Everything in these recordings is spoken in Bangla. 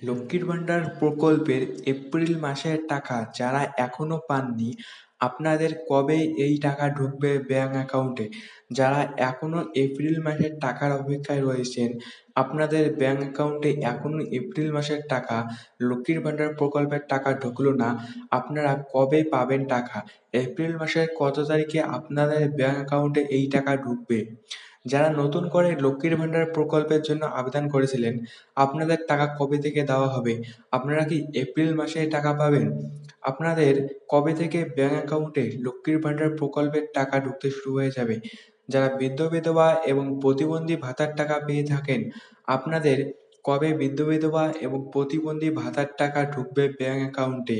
লক্ষ্মীর ভান্ডার প্রকল্পের এপ্রিল মাসের টাকা যারা এখনো পাননি, আপনাদের কবে এই টাকা ঢুকবে ব্যাংক অ্যাকাউন্টে? যারা এখনো এপ্রিল মাসের টাকার অপেক্ষায় রয়েছেন, আপনাদের ব্যাংক অ্যাকাউন্টে এখনো এপ্রিল মাসের টাকা, লক্ষ্মীর ভান্ডার প্রকল্পের টাকা ঢুকলো না, আপনারা কবে পাবেন টাকা? এপ্রিল মাসের কত তারিখে আপনাদের ব্যাংক অ্যাকাউন্টে এই টাকা ঢুকবে? যারা নতুন করে লক্ষ্মীর ভান্ডার প্রকল্পের জন্য আবেদন করেছিলেন, আপনাদের টাকা কবে থেকে দেওয়া হবে? আপনারা কি এপ্রিল মাসে টাকা পাবেন? আপনাদের কবে থেকে ব্যাংক অ্যাকাউন্টে লক্ষ্মীর ভান্ডার প্রকল্পের টাকা ঢুকতে শুরু হয়ে যাবে? যারা বৃদ্ধ বিধবা এবং প্রতিবন্ধী ভাতার টাকা পেয়ে থাকেন, আপনাদের কবে বৃদ্ধ বিধবা এবং প্রতিবন্ধী ভাতার টাকা ঢুকবে ব্যাংক অ্যাকাউন্টে?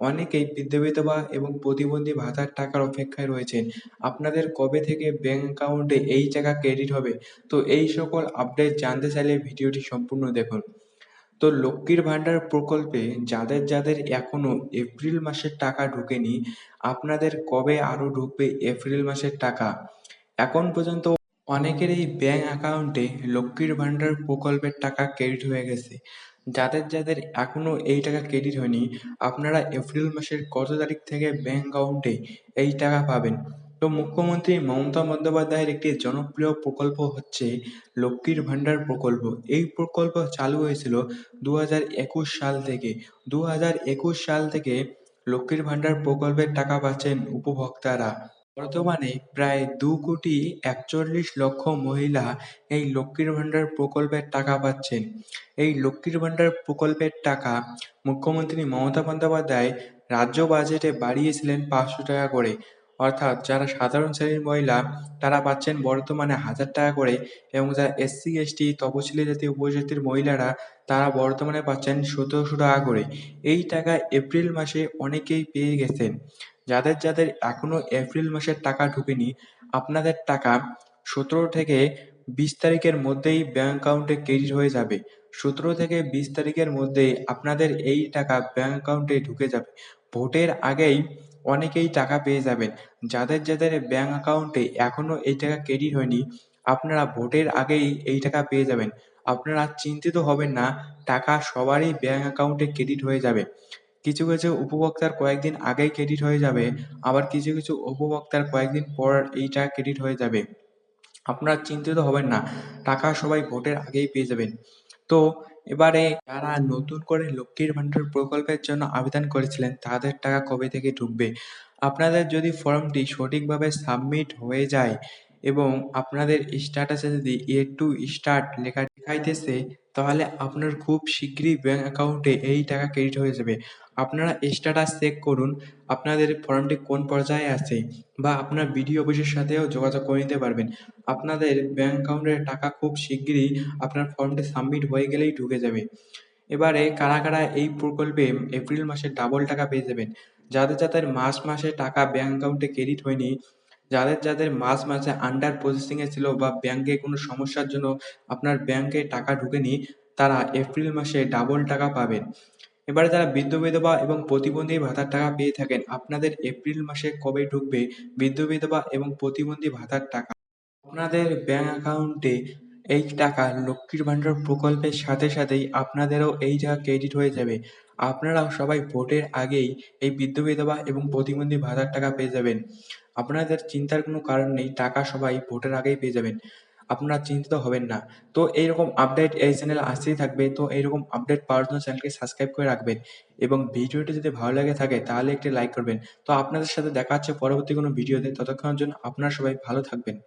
অনেকেই বৃদ্ধ বিধবা এবং প্রতিবন্ধী ভাতার টাকার অপেক্ষায় রয়েছেন। আপনাদের কবে থেকে ব্যাংক অ্যাকাউন্টে এই টাকা ক্রেডিট হবে? তো এই সকল আপডেট জানতে চাইলে ভিডিওটি সম্পূর্ণ দেখুন। তো লক্ষ্মীর ভান্ডার প্রকল্পে যাদের যাদের এখনো এপ্রিল মাসের টাকা ঢোকেনি, আপনাদের কবে আরো ঢুকবে এপ্রিল মাসের টাকা? এখন পর্যন্ত অনেকেরই ব্যাংক অ্যাকাউন্টে লক্ষ্মীর ভান্ডার প্রকল্পের টাকা ক্রেডিট হয়ে গেছে। যাদের যাদের এখনো এই টাকা ক্রেডিট হয়নি, আপনারা এপ্রিল মাসের কত তারিখ থেকে ব্যাংক অ্যাকাউন্টে এই টাকা পাবেন? তো মুখ্যমন্ত্রী মমতা বন্দ্যোপাধ্যায়ের একটি জনপ্রিয় প্রকল্প হচ্ছে লক্ষ্মীর ভান্ডার প্রকল্প। এই প্রকল্প চালু হয়েছিল 2021 সাল থেকে। 2021 সাল থেকে লক্ষ্মীর ভান্ডার প্রকল্পের টাকা পাচ্ছেন উপভোক্তারা। বর্তমানে প্রায় 2,41,00,000 মহিলা এই লক্ষ্মীর ভান্ডার প্রকল্পের টাকা পাচ্ছেন। এই লক্ষ্মীর ভান্ডার প্রকল্পের টাকা মুখ্যমন্ত্রী মমতা বন্দ্যোপাধ্যায় রাজ্য বাজেটে বাড়িয়েছিলেন 500 টাকা করে। অর্থাৎ যারা সাধারণ শ্রেণীর মহিলা তারা পাচ্ছেন বর্তমানে 1000 টাকা করে, এবং যারা এসসি এসটি তপশিলি জাতি উপজাতির মহিলারা তারা বর্তমানে পাচ্ছেন 1700 টাকা করে। এই টাকা এপ্রিল মাসে অনেকেই পেয়ে গেছেন। যাদের যাদের এখনো এপ্রিল মাসের টাকা ঢোকেনি, আপনাদের টাকা 17 থেকে 20 তারিখের মধ্যেই ব্যাংক অ্যাকাউন্টে ক্রেডিট হয়ে যাবে। 17 থেকে 20 তারিখের মধ্যেই আপনাদের এই টাকা ব্যাংক অ্যাকাউন্টে ঢুকে যাবে। ভোটের আগেই অনেকেই টাকা পেয়ে যাবেন। যাদের যাদের ব্যাংক অ্যাকাউন্টে এখনো এই টাকা ক্রেডিট হয়নি, আপনারা ভোটের আগেই এই টাকা পেয়ে যাবেন। আপনারা চিন্তিত হবেন না, টাকা সবারই ব্যাংক অ্যাকাউন্টে ক্রেডিট হয়ে যাবে। কিছু কিছু উপভোক্তার কয়েকদিন আগেই ক্রেডিট হয়ে যাবে, আবার কিছু কিছু উপভোক্তার কয়েকদিন পর এইটা ক্রেডিট হয়ে যাবে। আপনারা চিন্তিত হবেন না, টাকা সবাই ভোটের আগেই পেয়ে যাবেন। তো এবারে যারা নতুন করে লক্ষ্মীর ভান্ডার প্রকল্পের জন্য আবেদন করেছিলেন তাদের টাকা কবে থেকে ঢুকবে? আপনাদের যদি ফর্মটি সঠিকভাবে সাবমিট হয়ে যায় এবং আপনাদের স্ট্যাটাসে যদি yet to start লেখা দেখাইতেছে, তাহলে আপনার খুব শীঘ্রই ব্যাংক অ্যাকাউন্টে এই টাকা ক্রেডিট হয়ে যাবে। আপনারা স্ট্যাটাস চেক করুন আপনাদের ফর্মটি কোন পর্যায়ে আছে, বা আপনার বিডিও অফিসের সাথেও যোগাযোগ করে নিতে পারবেন। আপনাদের ব্যাংক অ্যাকাউন্টের টাকা খুব শিগগিরই আপনার ফর্মটি সাবমিট হয়ে গেলেই ঢুকে যাবে। এবারে কারা কারা এই প্রকল্পে এপ্রিল মাসে ডাবল টাকা পেয়ে যাবেন? যাদের যাদের মার্চ মাসে টাকা ব্যাংক অ্যাকাউন্টে ক্রেডিট হয়নি, যাদের যাদের মার্চ মাসে আন্ডার প্রসেসিং এ ছিল বা ব্যাংকে কোনো সমস্যার জন্য আপনার ব্যাংকে টাকা ঢোকেনি, তারা এপ্রিল মাসে ডাবল টাকা পাবেন। এবারে যারা বৃদ্ধ বিধবা এবং প্রতিবন্ধী ভাতার টাকা পেয়ে থাকেন, আপনাদের এপ্রিল মাসে কবে ঢুকবে বৃদ্ধ বিধবা এবং প্রতিবন্ধী ভাতার টাকা? আপনাদের ব্যাংক অ্যাকাউন্টে এই টাকা লক্ষ্মীর ভান্ডার প্রকল্পের সাথে সাথেই আপনাদেরও এই টাকা ক্রেডিট হয়ে যাবে। আপনারাও সবাই ভোটের আগেই এই বৃদ্ধ বিধবা এবং প্রতিবন্ধী ভাতার টাকা পেয়ে যাবেন। আপনাদের চিন্তার কোনো কারণ নেই, টাকা সবাই ভোটের আগেই পেয়ে যাবেন। আপনারা চিন্তিত হবেন না। তো এইরকম আপডেট এই চ্যানেলে আসতেই থাকবে। তো এইরকম আপডেট পাওয়ার জন্য চ্যানেলকে সাবস্ক্রাইব করে রাখবেন, এবং ভিডিওটি যদি ভালো লেগে থাকে তাহলে একটি লাইক করবেন। তো আপনাদের সাথে দেখা হচ্ছে পরবর্তী কোনো ভিডিওতে। ততক্ষণের জন্য আপনারা সবাই ভালো থাকবেন।